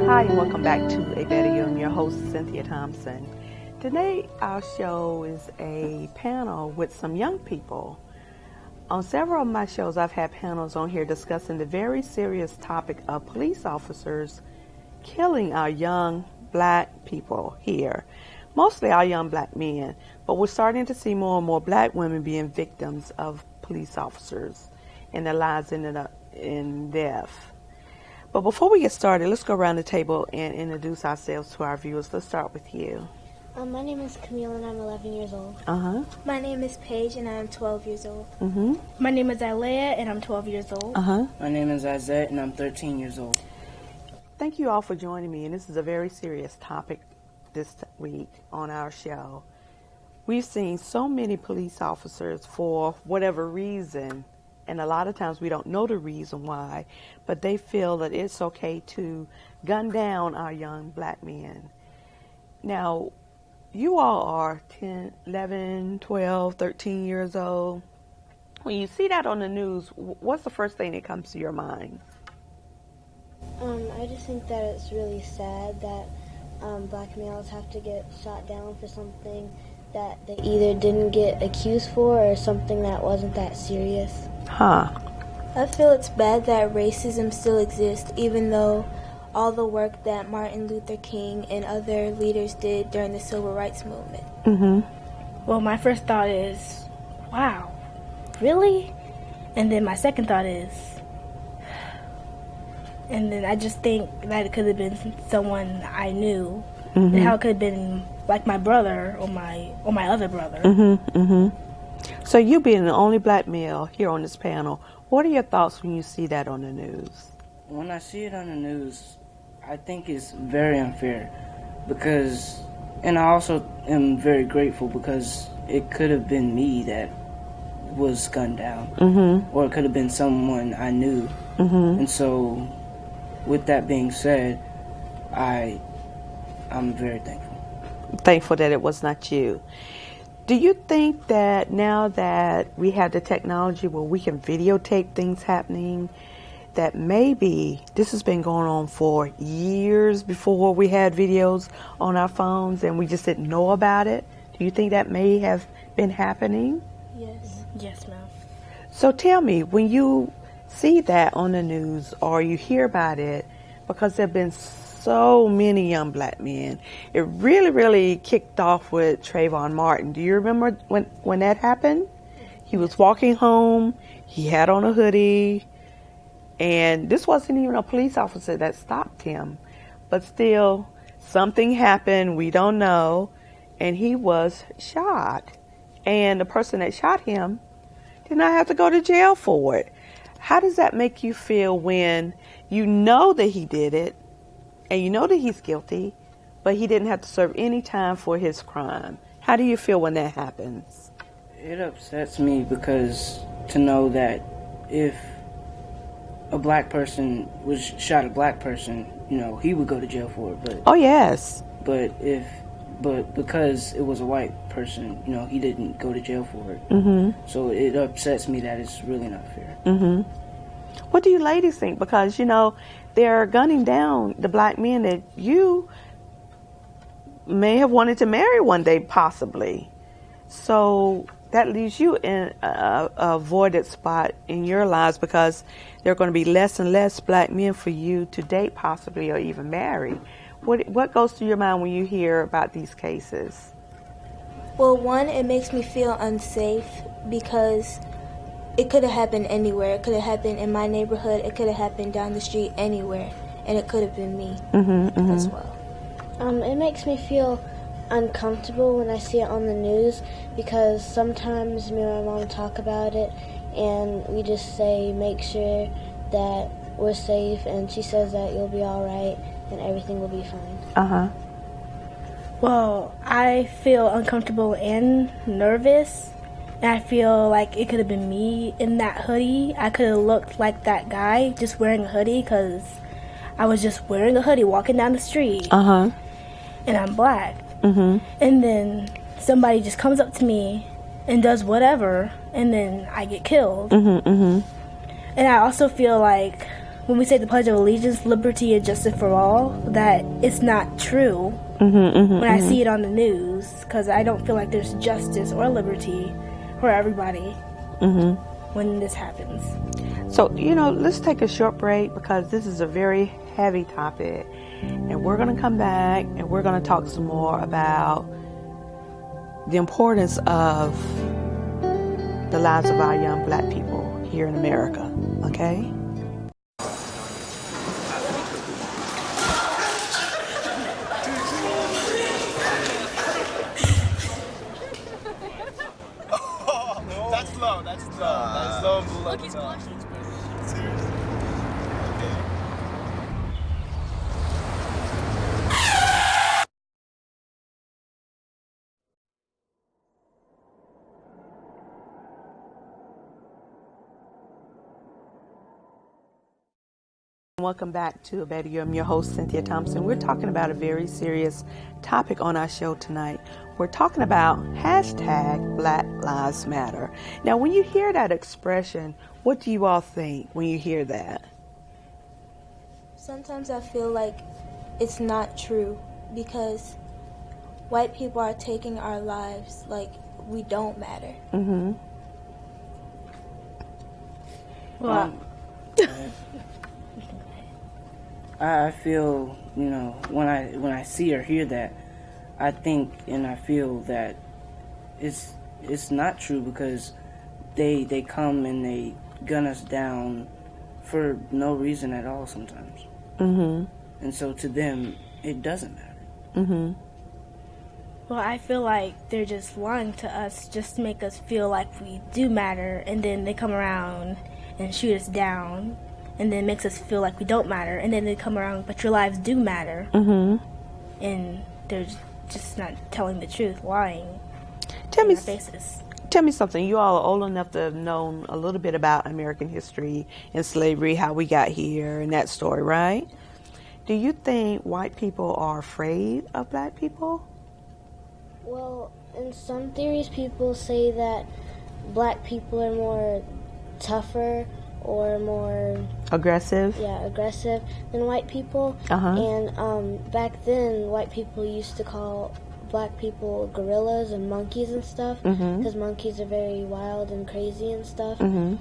Hi, and welcome back to A Better You. I'm your host, Cynthia Thompson. Today, our show is a panel with some young people. On several of my shows, I've had panels on here discussing the very serious topic of police officers killing our young black people here, mostly our young black men. But we're starting to see more and more black women being victims of police officers, and their lives ended up in death. But before we get started, let's go around the table and introduce ourselves to our viewers. Let's start with you. My name is Camille and I'm 11 years old. My name is Paige and I'm 12 years old. My name is Alea and I'm 12 years old. My name is Isaiah and I'm 13 years old. Thank you all for joining me, and this is a very serious topic this week on our show. We've seen so many police officers for whatever reason, and a lot of times we don't know the reason why, but they feel that it's okay to gun down our young black men. Now, you all are 10, 11, 12, 13 years old. When you see that on the news, what's the first thing that comes to your mind? I just think that it's really sad that black males have to get shot down for something that they either didn't get accused for or something that wasn't that serious. I feel it's bad that racism still exists, even though all the work that Martin Luther King and other leaders did during the Civil Rights Movement. Well, my first thought is, wow, really? And then my second thought is, and then I just think that it could have been someone I knew, and how it could have been like my brother or my other brother. So you being the only black male here on this panel, what are your thoughts when you see that on the news? When I see it on the news, I think it's very unfair because, and I also am very grateful because it could have been me that was gunned down, or it could have been someone I knew. And so, with that being said, I'm very thankful. Thankful that it was not you. Do you think that now that we have the technology where we can videotape things happening, that maybe this has been going on for years before we had videos on our phones and we just didn't know about it? Do you think that may have been happening? Yes. Yes, ma'am. So tell me, when you see that on the news or you hear about it, because there have been so many young black men, it really kicked off with Trayvon Martin. Do you remember when that happened? He was walking home, he had on a hoodie, and this wasn't even a police officer that stopped him. But still, something happened, we don't know, and he was shot. And the person that shot him did not have to go to jail for it. How does that make you feel when you know that he did it, and you know that he's guilty, but he didn't have to serve any time for his crime? How do you feel when that happens? It upsets me because to know that if a black person was shot a black person, he would go to jail for it. But oh yes. But because it was a white person, he didn't go to jail for it. So it upsets me that it's really not fair. What do you ladies think? Because they're gunning down the black men that you may have wanted to marry one day, possibly. So that leaves you in a voided spot in your lives because there are going to be less and less black men for you to date, possibly, or even marry. What goes through your mind when you hear about these cases? Well, one, it makes me feel unsafe because it could have happened anywhere. It could have happened in my neighborhood. It could have happened down the street, anywhere. and it could have been me as well. It makes me feel uncomfortable when I see it on the news because sometimes me and my mom talk about it and we just say make sure that we're safe, and she says that you'll be all right and everything will be fine. Well, I feel uncomfortable and nervous, and I feel like it could have been me in that hoodie. I could have looked like that guy just wearing a hoodie because I was just wearing a hoodie walking down the street, and I'm black. And then somebody just comes up to me and does whatever, and then I get killed. And I also feel like when we say the Pledge of Allegiance, liberty and justice for all, that it's not true when I see it on the news, because I don't feel like there's justice or liberty for everybody when this happens. So, let's take a short break because this is a very heavy topic. And we're going to come back and we're going to talk some more about the importance of the lives of our young black people here in America. Okay? That's low. That's low. Look, he's blushing. Seriously. Welcome back to A Better You. I'm your host, Cynthia Thompson. We're talking about a very serious topic on our show tonight. We're talking about hashtag Black Lives Matter. Now, when you hear that expression, what do you all think when you hear that? Sometimes I feel like it's not true because white people are taking our lives like we don't matter. Well, I feel, when I see or hear that, I think and I feel that it's not true because they come and they gun us down for no reason at all sometimes. And so to them, it doesn't matter. Well, I feel like they're just lying to us just to make us feel like we do matter, and then they come around and shoot us down, and then makes us feel like we don't matter, and then they come around, but your lives do matter. And they're just not telling the truth, lying in our faces. Tell me something. You all are old enough to have known a little bit about American history and slavery, how we got here and that story, right? Do you think white people are afraid of black people? Well, in some theories, people say that black people are more tougher or more aggressive than white people. And back then, white people used to call black people gorillas and monkeys and stuff because monkeys are very wild and crazy and stuff. And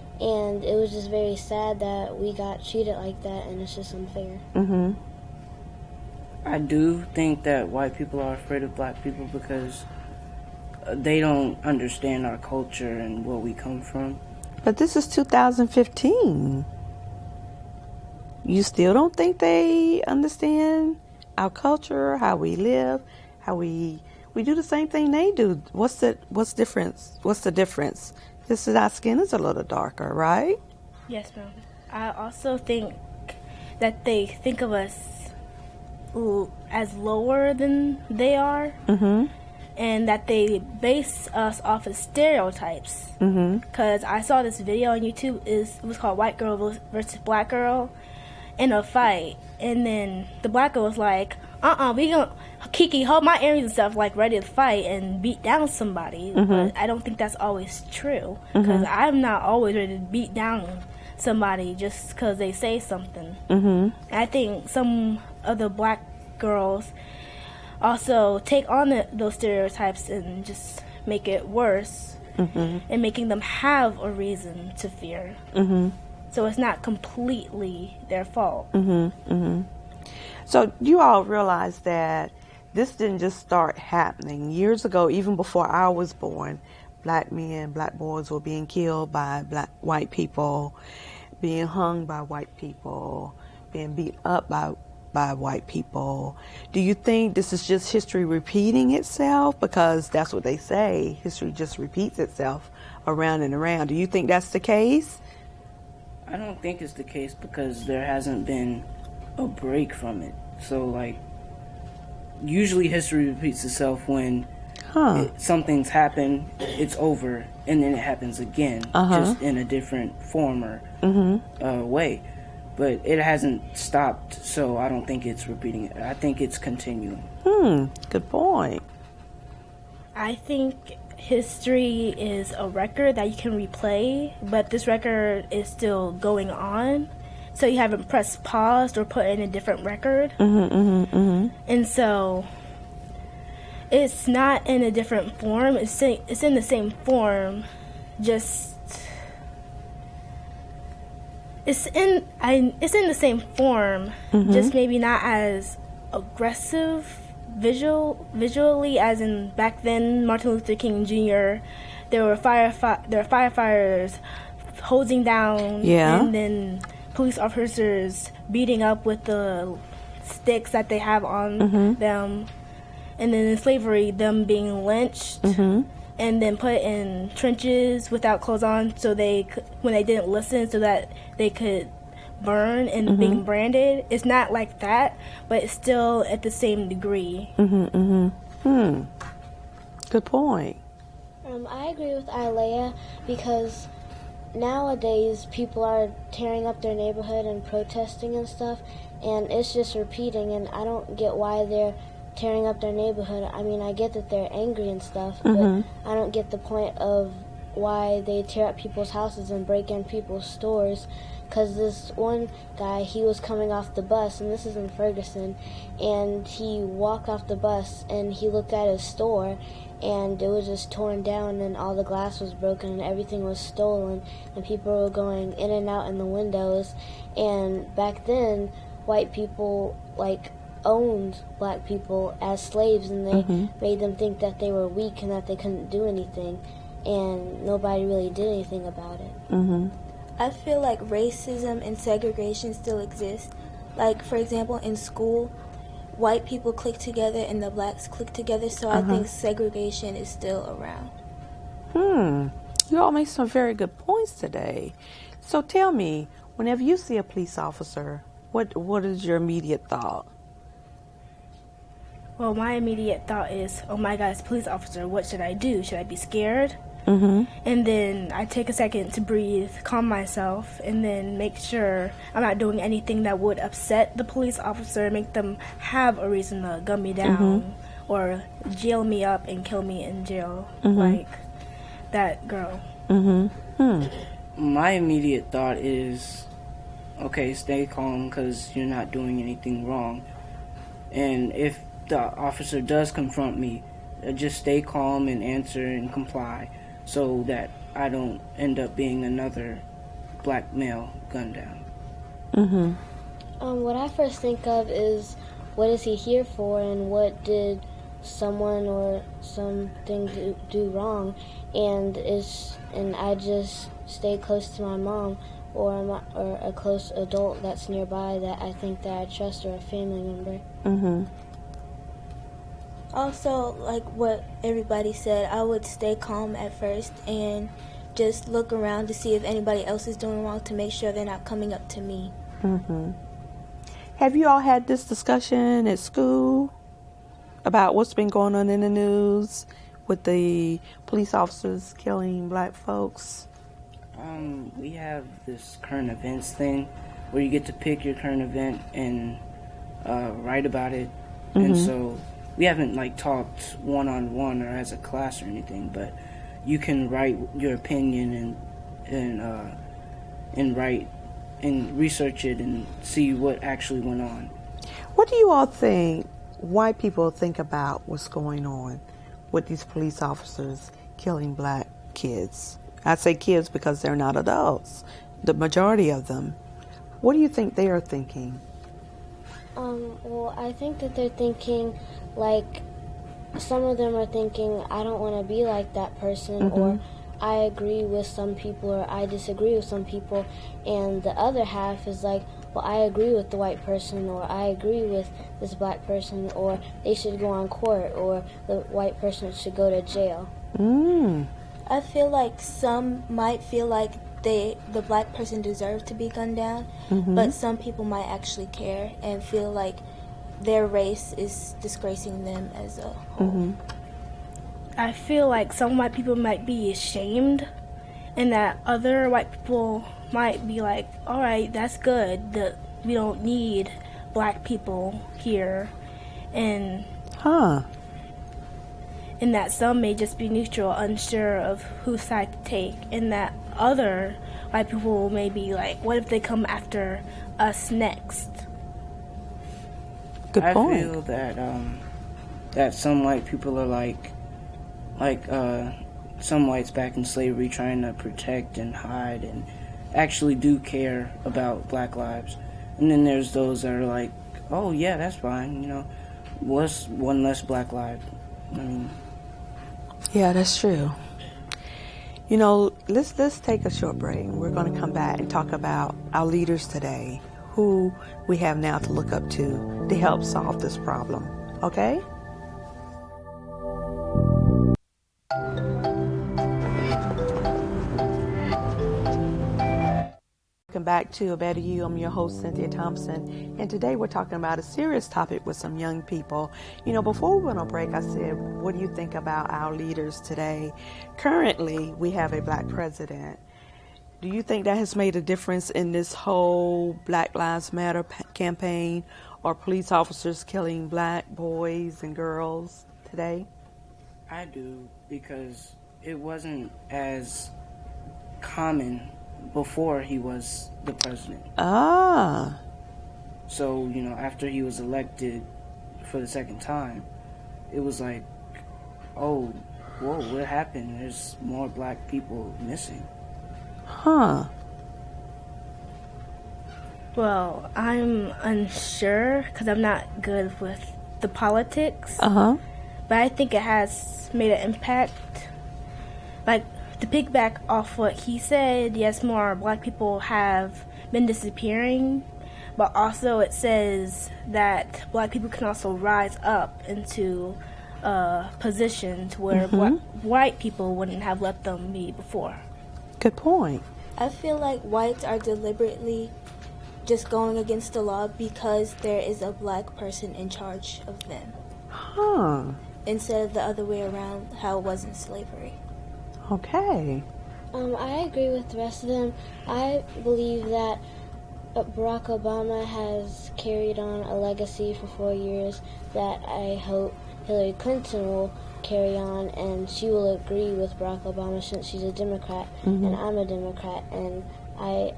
it was just very sad that we got treated like that, and it's just unfair. I do think that white people are afraid of black people because they don't understand our culture and where we come from. But this is 2015. You still don't think they understand our culture, how we live, how we do the same thing they do? What's the difference? What's the difference? Just that our skin is a little darker, right? Yes, ma'am. I also think that they think of us as lower than they are, and that they base us off of stereotypes. Because I saw this video on YouTube. It was called White Girl versus Black Girl in a fight, and then the black girl was like, we gonna Kiki hold my earrings and stuff, like ready to fight and beat down somebody. But I don't think that's always true, because I'm not always ready to beat down somebody just because they say something. I think some of the black girls also take on those stereotypes and just make it worse, and making them have a reason to fear. So it's not completely their fault. So you all realize that this didn't just start happening. Years ago, even before I was born, black men, black boys were being killed by white people, being hung by white people, being beat up by by white people. Do you think this is just history repeating itself? Because that's what they say. History just repeats itself around and around. Do you think that's the case? I don't think it's the case because there hasn't been a break from it. So, like, usually history repeats itself when something's happened, it's over, and then it happens again, just in a different form or way. But it hasn't stopped, so I don't think it's repeating it. I think it's continuing. Good point. I think history is a record that you can replay, but this record is still going on. So you haven't pressed pause or put in a different record. And so it's not in a different form. It's in the same form, just it's in the same form, just maybe not as aggressive visually as in back then. Martin Luther King Jr. There were firefighters hosing down, and then police officers beating up with the sticks that they have on them, and then in slavery, them being lynched and then put in trenches without clothes on, so when they didn't listen, so that they could burn and being branded. It's not like that, but it's still at the same degree. Good point. I agree with Ilea because nowadays people are tearing up their neighborhood and protesting and stuff, and it's just repeating, and I don't get why they're tearing up their neighborhood. I mean, I get that they're angry and stuff, but I don't get the point of why they tear up people's houses and break in people's stores. Because this one guy, he was coming off the bus, and this is in Ferguson, and he walked off the bus and he looked at his store, and it was just torn down, and all the glass was broken and everything was stolen, and people were going in and out in the windows. And back then, white people owned black people as slaves, and they made them think that they were weak and that they couldn't do anything, and nobody really did anything about it. I feel like racism and segregation still exist. Like, for example, in school, white people click together and the blacks click together, so I think segregation is still around. You all made some very good points today. So tell me, whenever you see a police officer, what is your immediate thought? Well, my immediate thought is, oh my God, it's a police officer. What should I do? Should I be scared? And then I take a second to breathe, calm myself, and then make sure I'm not doing anything that would upset the police officer, make them have a reason to gun me down or jail me up and kill me in jail, like that girl. My immediate thought is, okay, stay calm because you're not doing anything wrong. And if the officer does confront me, just stay calm and answer and comply, so that I don't end up being another black male gunned down. What I first think of is, what is he here for, and what did someone or something do wrong? And I just stay close to my mom or a close adult that's nearby that I think that I trust, or a family member. Also, like what everybody said, I would stay calm at first and just look around to see if anybody else is doing wrong, to make sure they're not coming up to me. Have you all had this discussion at school about what's been going on in the news with the police officers killing black folks? We have this current events thing where you get to pick your current event and write about it. And so we haven't talked one-on-one or as a class or anything, but you can write your opinion and write and research it and see what actually went on. What do you all think white people think about what's going on with these police officers killing black kids? I say kids because they're not adults, the majority of them. What do you think they are thinking? Well, I think that they're thinking, some of them are thinking, I don't want to be like that person, or I agree with some people, or I disagree with some people, and the other half is like, well, I agree with the white person, or I agree with this black person, or they should go on court, or the white person should go to jail. I feel like some might feel like the black person deserves to be gunned down, but some people might actually care and feel like their race is disgracing them as a whole. I feel like some white people might be ashamed, and that other white people might be like, all right, that's good, that we don't need black people here, and and that some may just be neutral, unsure of whose side to take, and that other white people may be like, what if they come after us next? Good point. I feel that that some white people are like some whites back in slavery trying to protect and hide and actually do care about black lives. And then there's those that are like, oh yeah, that's fine, you know, what's one less black life? I mean, Yeah, that's true. You know, let's take a short break. We're going to come back and talk about our leaders today, who we have now to look up to help solve this problem. Okay? Welcome back to A Better You. I'm your host, Cynthia Thompson, and today we're talking about a serious topic with some young people. You know, before we went on break, I said, what do you think about our leaders today? Currently, we have a black president. Do you think that has made a difference in this whole Black Lives Matter campaign, or police officers killing black boys and girls today? I do, because it wasn't as common before he was the president. So, you know, after he was elected for the second time, it was like, oh, whoa, what happened? There's more black people missing. Well, I'm unsure because I'm not good with the politics. Uh-huh. But I think it has made an impact. Like, to piggyback off what he said, yes, more black people have been disappearing, but also it says that black people can also rise up into positions where white people wouldn't have let them be before. Good point. I feel like whites are deliberately just going against the law because there is a black person in charge of them. Instead of the other way around, how it was in slavery. Okay. I agree with the rest of them. I believe that Barack Obama has carried on a legacy for 4 years that I hope Hillary Clinton will carry on, and she will agree with Barack Obama since she's a Democrat and I'm a Democrat, and I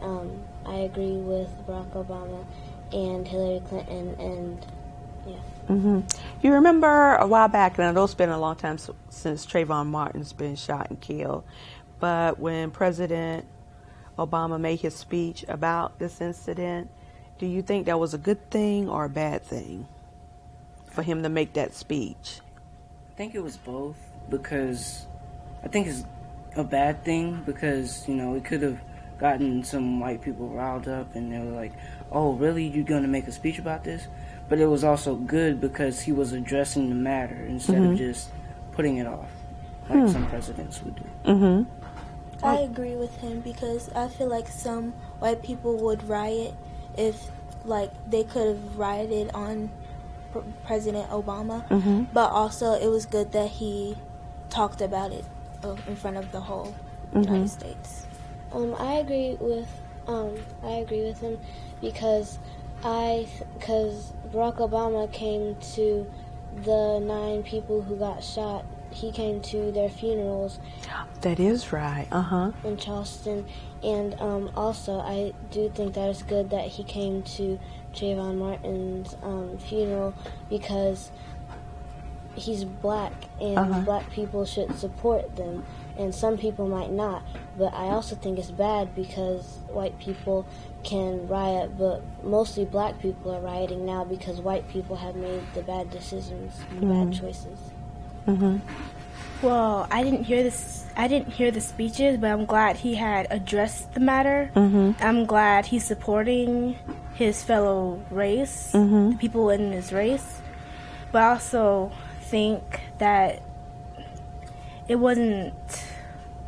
agree with Barack Obama and Hillary Clinton, and yeah. You remember a while back, and I know it's been a long time since Trayvon Martin's been shot and killed, but when President Obama made his speech about this incident, do you think that was a good thing or a bad thing for him to make that speech? I think it was both, because I think it's a bad thing because, you know, it could have gotten some white people riled up and they were like, oh, really? You're going to make a speech about this? But it was also good because he was addressing the matter instead of just putting it off like some presidents would do. I agree with him because I feel like some white people would riot if, like, they could have rioted on President Obama, but also it was good that he talked about it in front of the whole United States. I agree with him because Barack Obama came to the 9 people who got shot. He came to their funerals. That is right. In Charleston, and also I do think that it's good that he came to Trayvon Martin's funeral because he's black and black people should support them, and some people might not. But I also think it's bad because white people can riot, but mostly black people are rioting now because white people have made the bad decisions, the bad choices. Well, I didn't hear the speeches, but I'm glad he had addressed the matter. I'm glad he's supporting his fellow race, the people in his race. But I also think that it wasn't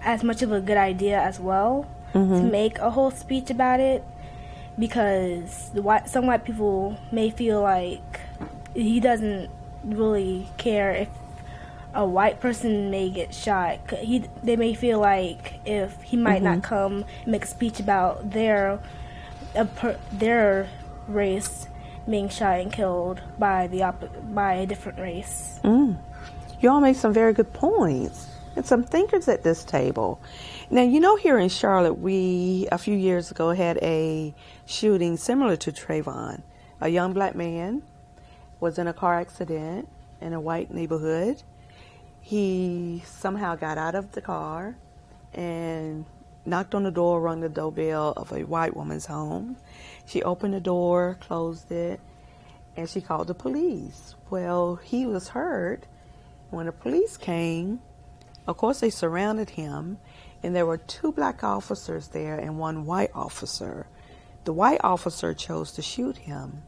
as much of a good idea as well to make a whole speech about it, because some white people may feel like he doesn't really care if a white person may get shot. They may feel like if he might not come and make a speech about their race being shot and killed by a different race. You all make some very good points and some thinkers at this table. Now, you know, here in Charlotte, we a few years ago had a shooting similar to Trayvon. A young black man was in a car accident in a white neighborhood. He somehow got out of the car and knocked on the door, rung the doorbell of a white woman's home. She opened the door, closed it, and she called the police. Well, he was hurt. When the police came, of course they surrounded him, and there were 2 black officers there and 1 white officer. The white officer chose to shoot him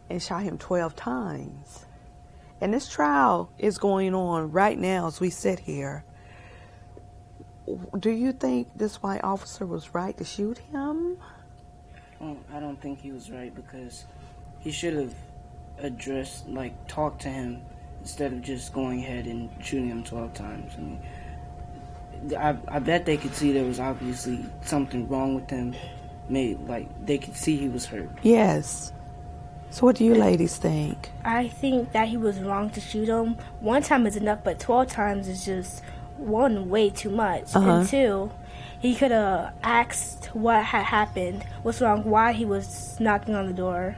and shot him 12 times. And this trial is going on right now as we sit here. Do you think this white officer was right to shoot him? Well, I don't think he was right, because he should have talked to him instead of just going ahead and shooting him 12 times. I mean, I bet they could see there was obviously something wrong with him. They could see he was hurt. Yes. So what do you ladies think? I think that he was wrong to shoot him. 1 time is enough, but 12 times is just, 1, way too much. And 2, he could have asked what had happened, what's wrong, why he was knocking on the door,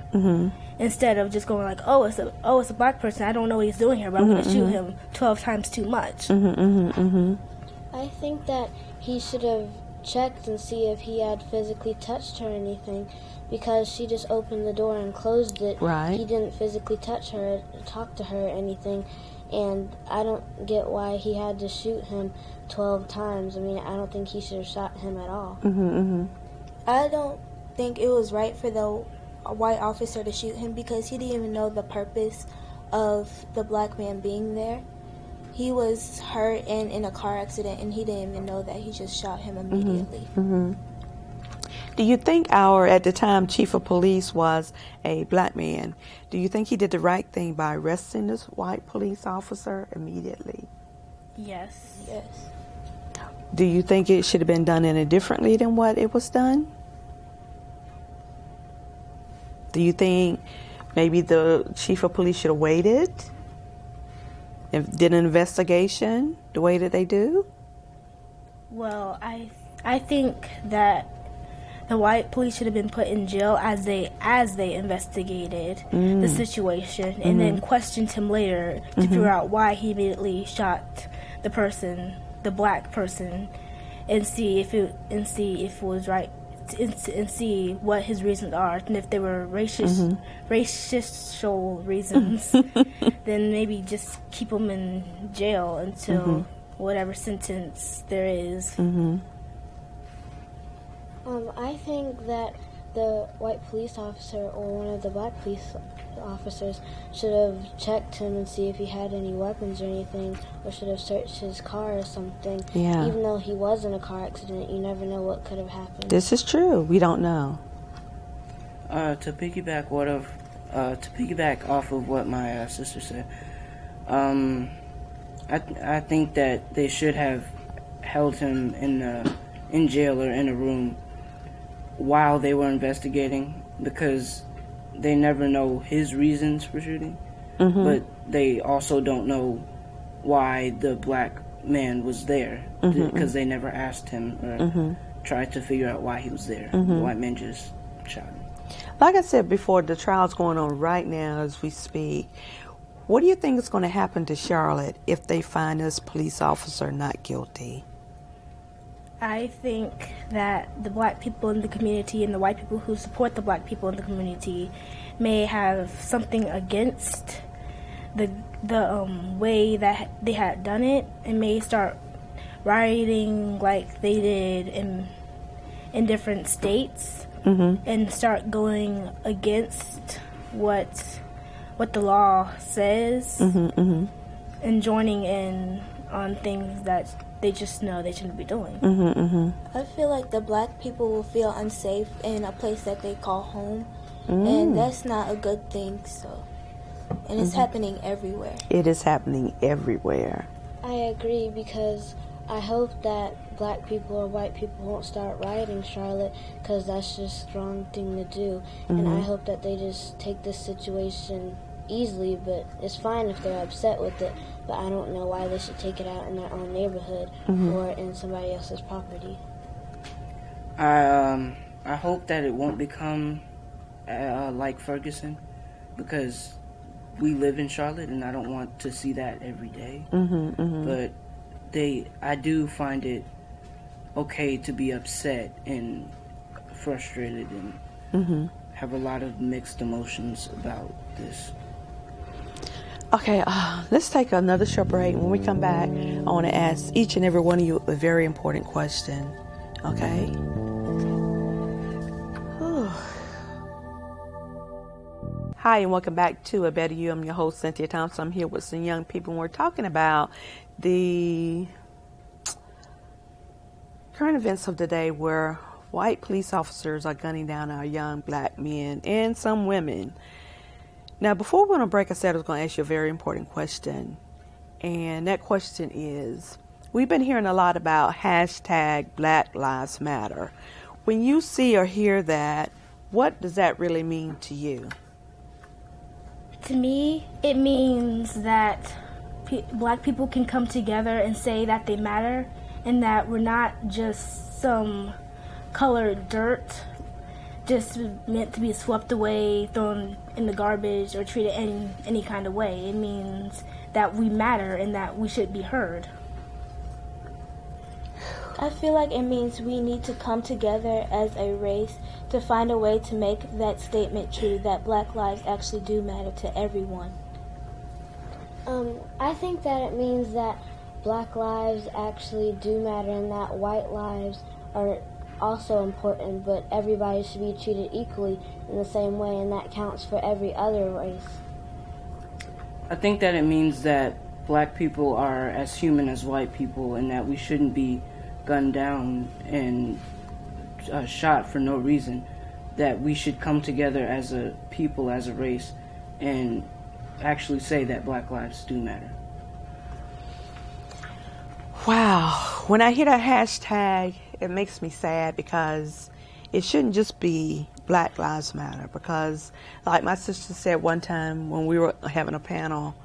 instead of just going like, it's a black person, I don't know what he's doing here, but I'm going to shoot him 12 times too much. I think that he should have checked and see if he had physically touched her or anything, because she just opened the door and closed it. Right. He didn't physically touch her, talk to her or anything, and I don't get why he had to shoot him 12 times. I mean, I don't think he should have shot him at all. I don't think it was right for the white officer to shoot him, because he didn't even know the purpose of the black man being there. He was hurt and in a car accident, and he didn't even know that. He just shot him immediately. Do you think at the time, chief of police was a black man? Do you think he did the right thing by arresting this white police officer immediately? Yes. Yes. Do you think it should have been done any differently than what it was done? Do you think maybe the chief of police should have waited and did an investigation the way that they do? Well, I think that the white police should have been put in jail as they investigated the situation, and then questioned him later to figure out why he immediately shot the black person, and see if it was right, and see what his reasons are, and if they were racial reasons, then maybe just keep him in jail until whatever sentence there is. I think that the white police officer or one of the black police officers should have checked him and see if he had any weapons or anything, or should have searched his car or something. Yeah. Even though he was in a car accident, you never know what could have happened. This is true. We don't know. To piggyback off of what my sister said, I think that they should have held him in jail or in a room while they were investigating, because they never know his reasons for shooting, but they also don't know why the black man was there, because they never asked him or tried to figure out why he was there. The white man just shot him. Like I said before, the trial's going on right now as we speak. What do you think is going to happen to Charlotte if they find this police officer not guilty? I think that the black people in the community and the white people who support the black people in the community may have something against the way that they had done it, and may start rioting like they did in different states, and start going against what the law says, and joining in on things that they just know they shouldn't be doing. I feel like the black people will feel unsafe in a place that they call home, and that's not a good thing. So, and it's happening everywhere. It is happening everywhere. I agree, because I hope that black people or white people won't start rioting Charlotte, because that's just the wrong thing to do. And I hope that they just take this situation easily, but it's fine if they're upset with it, but I don't know why they should take it out in their own neighborhood or in somebody else's property. I hope that it won't become like Ferguson, because we live in Charlotte and I don't want to see that every day. But I do find it okay to be upset and frustrated and have a lot of mixed emotions about this. Okay, let's take another short break. When we come back, I want to ask each and every one of you a very important question. Okay? Whew. Hi, and welcome back to A Better You. I'm your host, Cynthia Thompson. I'm here with some young people, and we're talking about the current events of the day where white police officers are gunning down our young black men and some women. Now, before we went on break, I said I was going to ask you a very important question. And that question is, we've been hearing a lot about hashtag Black Lives Matter. When you see or hear that, what does that really mean to you? To me, it means that black people can come together and say that they matter, and that we're not just some colored dirt just meant to be swept away, thrown in the garbage, or treated any kind of way. It means that we matter and that we should be heard. I feel like it means we need to come together as a race to find a way to make that statement true, that black lives actually do matter to everyone. I think that it means that black lives actually do matter and that white lives are also important, but everybody should be treated equally in the same way, and that counts for every other race. I think that it means that black people are as human as white people, and that we shouldn't be gunned down and shot for no reason. That we should come together as a people, as a race, and actually say that black lives do matter. Wow. When I hear that hashtag, it makes me sad, because it shouldn't just be Black Lives Matter. Because like my sister said one time when we were having a panel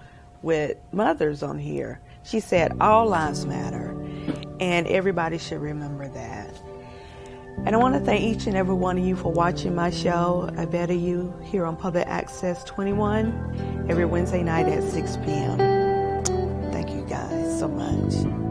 with mothers on here, she said all lives matter, and everybody should remember that. And I want to thank each and every one of you for watching my show, A Better You, here on Public Access 21, every Wednesday night at 6 p.m. Thank you guys so much.